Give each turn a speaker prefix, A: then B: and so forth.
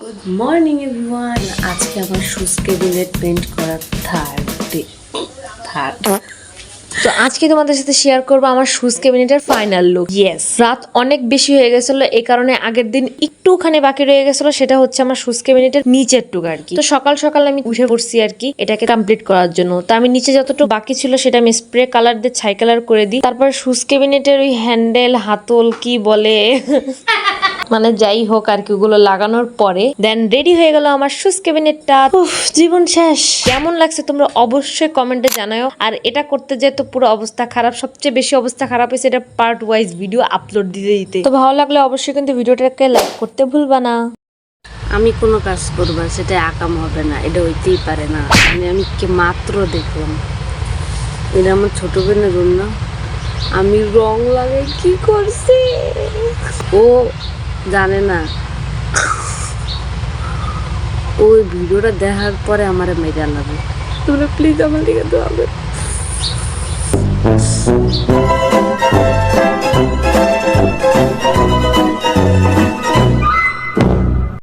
A: Good morning everyone. আজকে আমার shoes cabinet paint করার থার্ড। তো আজকে তোমাদের সাথে শেয়ার করবো আমার শুজ ক্যাবিনেটের ফাইনাল লুক। ইয়েস, রাত অনেক বেশি হয়ে গেছিল, এই কারণে আগের দিন একটুখানি বাকি রয়ে গেছিল, সেটা হচ্ছে আমার শুজ ক্যাবিনেটের নিচের টুক আর কি। তো সকাল সকাল আমি উঠে পড়ছি আর কি এটাকে কমপ্লিট করার জন্য। তো আমি নিচে যতটুকু বাকি ছিল সেটা আমি স্প্রে কালার দিয়ে ছাই কালার করে দিই। তারপর শুজ ক্যাবিনেটের ওই হ্যান্ডেল হাতল কি বলে মানে যাই হোক আর কি, ওগুলো লাগানোর পরে দেন রেডি হয়ে গেল আমার শুজ ক্যাবিনেটটা। জীবন শেষ। কেমন লাগছে তোমরা অবশ্যই কমেন্টে জানাও। আর এটা করতে যেয়ে তো পুরো অবস্থা খারাপ, সবচেয়ে বেশি অবস্থা খারাপ হয়েছে এটা পার্ট ওয়াইজ ভিডিও আপলোড দিতে দিতে। তো ভালো লাগলে অবশ্যই কিন্তু ভিডিওটাকে লাইক করতে ভুলবা না।
B: আমি কোনো কাজ করবো সেটা আকাম হবে না, এটা হইতেই পারে না। আমি মাত্র দেখলাম এটা আমার ছোট বোনের রুম না, আমি রং লাগাই কি করছি ও জানে না। ওই ভিডিওটা দেখার পরে আমার মেয়েরা লাগে। তোমরা প্লিজ আমার দিকে দোয়া করো।